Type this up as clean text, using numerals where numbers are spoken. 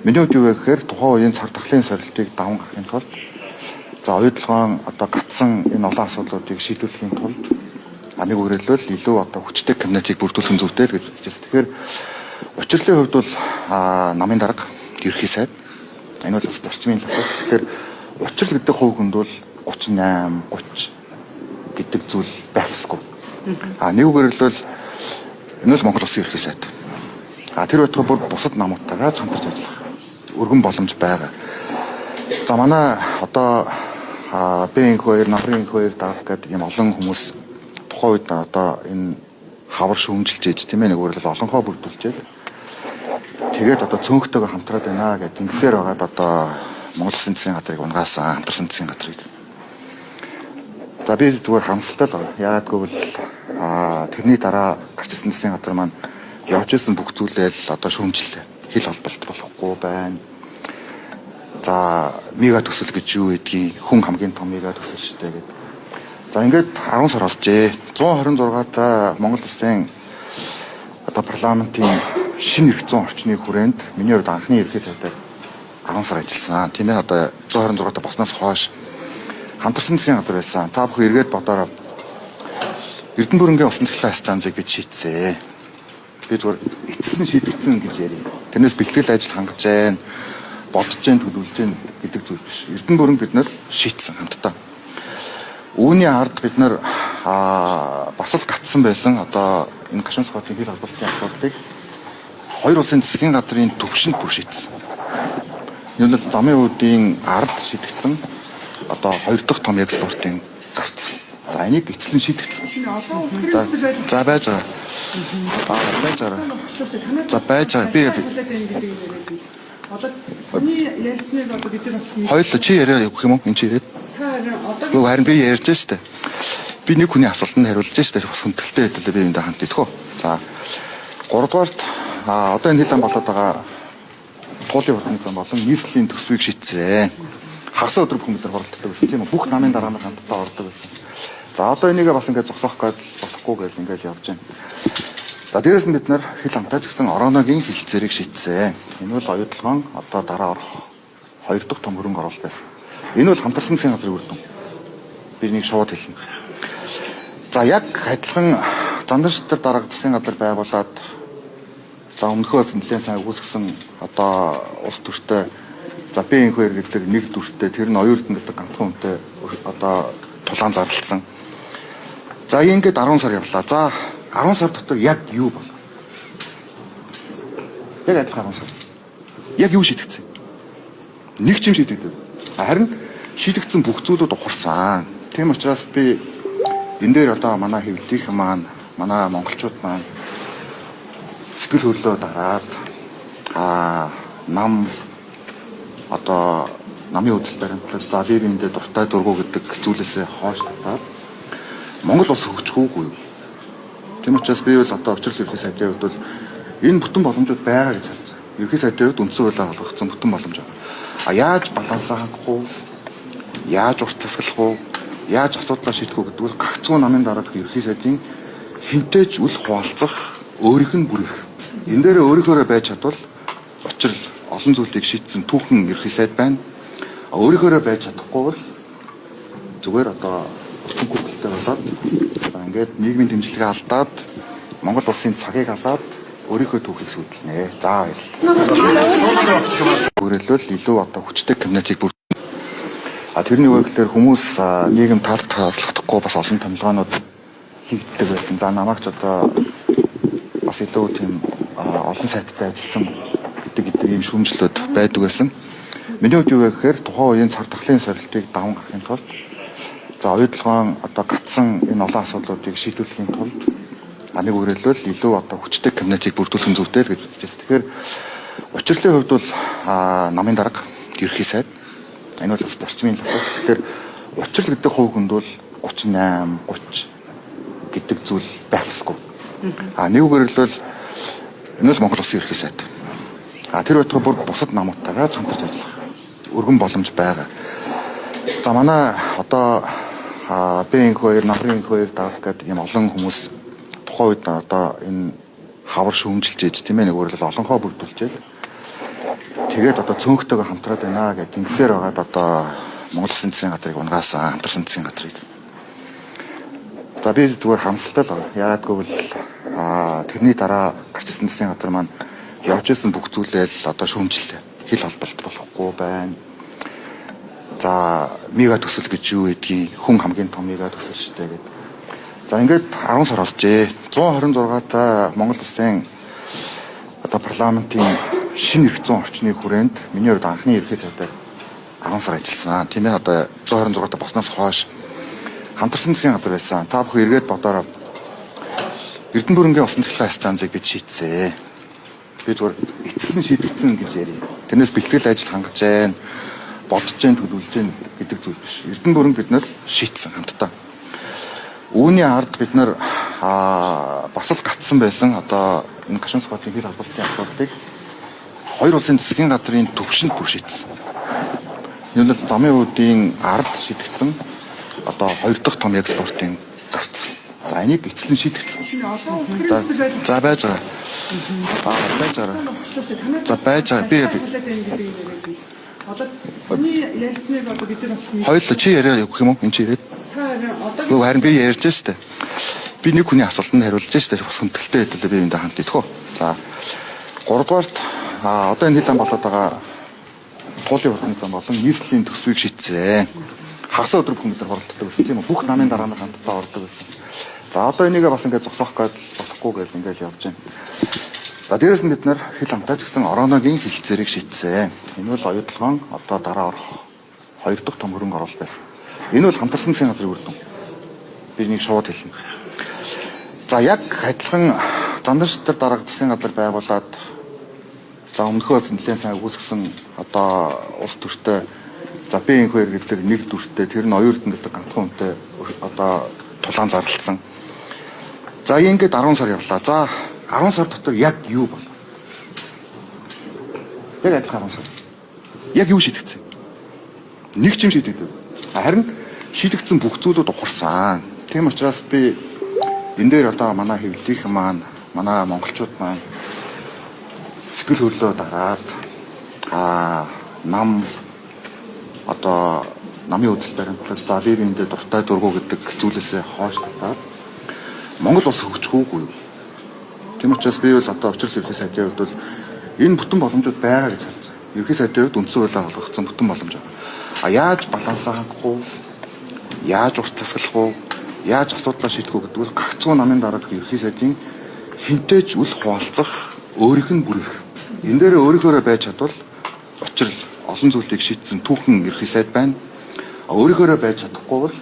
Миний хувьд юу вэ гэхээр тухайн үеийн цаг тахлын сорилтыг даван гаргахын тулд за оюутлогоон одоо гацсан энэ олон асуудлуудыг шийдвэрлэхийн тулд нэг үргэлжлэл илүү одоо хүчтэй кабинетийг бүрдүүлсэн зүйтэй л гэж үзэж байна. Тэгэхээр учирлын хувьд бол намын дарга ерхий сайд энэ бол бас зарчмын л асуудал. Тэгэхээр учрал гэдэг хувь хүнд бол 38 30 гэдэг зүйл байх ёсгүй. Нэг үргэлжлэл энэс Монгол Улсын ерхий сайд. Тэр байтугай бүр бусад намуудтайгаа хамтарч ажиллах өргөн боломж байгаа. За манай одоо Бэн хоёр, Намрын хоёр даах гэдэг ийм олон хүмүүс тухайн үед одоо энэ хавар шүүмжилж ээж тийм ээ нэг үргэлжлэл олонхоо бүрдүүлжээ. Тэгээд одоо цөөнхтэйгээ хамтраад байна гэдэг ингэсээр байгаад одоо Монгол Улсын засгийн газрыг унгаасан, хамтарсан засгийн газрыг. За би зүгээр харамсалтай л байна. Яагаад гэвэл тэрний дараа гарч ирсэн засгийн газар маань явж ирсэн бүх зүйлээ л одоо шүүмжлээ. Хил холболт болохгүй байна. За мега төсөл гэж юу гэдгийг хүн хамгийн том мега төсөл шүү дээ гэдэг. За ингээд 10 сар болжээ. 126 та Монгол Улсын одоо парламентын шинэ эрх зүйн орчны хүрээнд миний хувьд анхны ерхий сайдаар 10 сар ажилласан. Тийм ээ одоо 126 та боснаас хойш хамтарсан засгийн газар байсан. Та бүхэн эргээд бодороо Эрдэнэ бүрэнгийн усан цахилгаан станцыг бид шийдсэн. Би зүгээр эцэст нь шийдэгдсэн гэж ярив. Тэрнээс бэлтгэл ажил хангаж जैन, бодож जैन, төлөвлөж जैन гэдэг зүйл биш. Эрдэнэ бүрэн бид нар шийдсэн хамтдаа. Үүний ард бид нар бас л гатсан байсан одоо энэ гашуун схотын хил холбоотой асуудлыг хоёр улсын засгийн газрын төвшөнд бүр шийдсэн. Энэ бол замын үүдийн ард шийдэгдсэн одоо хоёр дахь том экспортын гарц. За энийг эцлэн шийдэгдсэн. За байж байгаа. Байж байгаа. За байж байгаа. Би одоо хүний ярьсныг одоо бид нар хоёул чи яриа явах юм уу? Энд чи яриад. Гүү харин би ярьж штэ. Би нэг хүний асуултанд хариулж штэ. Бас хүндэлтэй хэдэлээ би энд хамт идэх үү. За 3 дугаарт одоо энэ хилэн болоод байгаа туулын уртны зам болон нийслэлийн төсвийг шийдсэн. Хагас өдөр бүх хүмүүс оролцдог байсан тийм үү? Бүх намын дараа нь хамтдаа ордог байсан. За одоо энийгээ бас ингээд зогсоох гээд болохгүй гэж ингээд явж байна. За дээрээс нь бид нар хил хамтаач гэсэн орооногийн хилцээрийг шийдсэн. Энэ бол оюутлогоон одоо дараа орох хоёр дахь том хөрөнгө оруулалт байсан. Энэ бол хамтарсан засгийн газрын үр дүн. Би нэг шууд хэлнэ. За яг адилхан Занданшилтар дарга засгийн газар байгуулад за өмнөхөөс нэлээд сайн өгүүлсэн одоо улс төртэй за Бэн хоёр гэдэг нэг дүртэй тэр нь оюутан гэдэг ганцхан хүнтэй одоо тулаан зарлалсан. За ингээд 10 сар явлаа. За 10 сар дотор яг юу болов? Яг адилхан 10 сар. Яг юу шийдэгдсэн? Нэг ч юм шийдэгдэв. Харин шийдэгдсэн бүх зүйлүүд ухарсан. Тийм учраас би энэ дээр одоо манай хэвлэлийнхэн маань, манай монголчууд маань сэтгэл хөдлөө дараад нам одоо намын хөдөл баримтлал за би эндээ дуртай дургу гэдэг зүйлээсээ хойш татаад Монгол улс хөгжихүүгүй юу? Тийм учраас би бол одоо учрал ерхий сайдын хувьд бол энэ бүтэн боломжууд байгаа гэж харж байгаа. Ерхий сайдын хувьд үндсэн хуулиар олгогдсон бүтэн боломж байгаа. Яаж балансаа хангах вэ? Яаж урт засаглах вэ? Яаж асуудлаа шийдэх вэ гэдэг бол гагцгүй намын дараах ерхий сайдын хинтээч үл хуваалцах өөрийнх нь бүрэх. Энэ дээр өөрийнхөө байж чадвал учрал олон зүйлийг шийдсэн түүхэн ерхий сайд байна. Өөрийнхөө байж чадахгүй бол зүгээр одоо бүтэн гүрэлтэй болоод за ингээд нийгмийн дэмжлэгээ алдаад Монгол улсын цагийг алдаад өөрийнхөө түүхийг сүйдэлнэ. За өөрөлдвөл илүү одоо хүчтэй кабинетийг бүр тэрний үеэр хүмүүс нийгэм таалагдахгүй бас олон томилгоонууд хийгддэг байсан. За намайг ч одоо бас илүү тийм олон сайттай ажилласан гэдэг ийм шүүмжлэлүүд байдаг байсан. Миний хувьд юу вэ гэхээр тухайн үеийн цаг тахлын сорилтыг даван гаргахын тулд за оюутлогоон одоо гацсан энэ олон асуудлуудыг шийдвэрлэхийн тулд нэг үргэлжлэл илүү одоо хүчтэй кабинетийг бүрдүүлсэн зүйтэй л гэж үзэж байна. Тэгэхээр учирлын хувьд бол намын дарга ерхий сайд энэ бол бас зарчмын асуудал. Тэгэхээр учрал гэдэг хувь хүнд бол 38 30 гэдэг зүйл байх ёсгүй. Нэг үргэлжлэл энэс Монгол Улсын ерхий сайд. Тэр байтугай бүр бусад намуудтайгаа хамтарч ажиллах өргөн боломж байгаа. За манай одоо Бэн хоёр, Намрын хоёр даах гэдэг ийм олон хүмүүс тухайн үед одоо энэ хавар шүүмжилж ээж тийм ээ нэг үргэлжлэл олонхоо бүрдүүлжээ. тэгээд одоо цөөнхтэйгээр хамтраад байна гэдэг ингэсээр байгаад одоо Монгол Улсын засгийн газрыг унгаасан хамтарсан засгийн газрыг. За би зүгээр харамсалтай л байна. Яагаад гэвэл тэрний дараа гарч ирсэн засгийн газар маань явж ирсэн бүх зүйлээл одоо шүүмжлээ. Хил холболт болохгүй байна. За мега төсөл гэж юу гэдгийг хүн хамгийн том мега төсөл шүү дээ гэдэг. За ингээд 10 сар болжээ. 126 та Монгол Улсын одоо парламентын шинэ эрх зүйн орчны хүрээнд миний хувьд анхны ерхий сайдаар 10 сар ажилласан. Тийм ээ одоо 126 та босноос хойш хамтарсан засгийн газар байсан. Та бүхэн эргээд бодороо Эрдэнэ бүрэнгийн усан цахилгаан станцыг бид шийдсэн. Би зүгээр эцэг нь шийдэгдсэн гэж ярив. Тэрнээс бэлтгэл ажил хангаж जैन, бодож जैन, төлөвлөж जैन гэдэг зүйл биш. Эрдэнэ бүрэн бид нар шийдсэн хамтдаа. Үүний ард бид нар бас л гацсан байсан одоо энэ гашуун спортын хил холбоотой асуудлыг хоёр улсын засгийн газрын төвшөнд бүр шийдсэн. Энэ бол замын үүдийн ард шийдэгдсэн одоо хоёр дахь том экспортын гарц. За энийг эцлэн шийдэгдсэн. За байж байгаа. Байж байгаа. За байж байгаа. Би одоо миний ярьсныг одоо бид нар хоёул чи яриа өгөх юм уу? Энд чи ирээд. Та одоо харин би ярьж штэ. Би нэг хүний асуултанд хариулж штэ. Бас хүндэлтэй хэдүүлээ би энд хамт идэх үү. За 3 дугаарт одоо энэ хилэн болоод байгаа туулын уран зам болон нийслэлийн төсвийг шийдсэн. Хагас өдөр хүмүүстээр хоролддог байсан тийм үү? Бүх намын дараа нь хамтдаа ордог байсан. За одоо энийгээ бас ингээд зогсоох гээд болохгүй гэж ингээд явж байна. За дээрэс нь бид нар хил хамтаач гэсэн орооногийн хилцээрийг шийдсэн. Энэ бол оюутлогоон одоо дараа орох хоёр дахь том хөрөнгө оруулалт байсан. Энэ бол хамтарсан засгийн газрын үр дүн. Би нэг шууд хэлнэ. За яг адилхан зандан шатар дарга засгийн газар байгуулад за өмнөхөөс нэлээд сайн өгүүлсэн одоо улс төртэй за B2 гэдэг нэг дүртэй тэр нь оюутан гэдэг ганцхан хүнтэй одоо тулаан зарлалцсан. За ингээд 10 сар явлаа. За 10 сар дотор яг юу болов? Яг адилхан 10 сар. Яг юу шийдэгдсэн? Нэг ч юм шийдэгдэв. Харин шийдэгдсэн бүх зүйлүүд ухарсан. Тийм учраас би энэ дээр одоо манай хэвлэлийнхэн маань, манай монголчууд маань сэтгэл хөдлөө дараад нам одоо намын үзэл баримтлал за бивэндээ дуртай дургу гэдэг зүйлээсээ хойш татаад Монгол улс хөгжихүүгүй. Тийм учраас би бол одоо учрал ерхий сайдын хувьд бол энэ бүтэн боломжууд байгаа гэж харж байгаа. Ерхий сайдын хувьд үндсэн хуулиар олгогдсон бүтэн боломж байгаа. Яаж балансаа хангах уу? Яаж урт засаглах уу? Яаж асуудлаа шийдэх үү гэдэг бол гагцгүй намын дараах ерхий сайдын хинтээч үл хуваалцах өөрийнх нь бүрэх. Энэ дээр өөрийнхөө байж чадвал учрал олон зүйлийг шийдсэн түүхэн ерхий сайд байна. Өөрийнхөө байж чадахгүй бол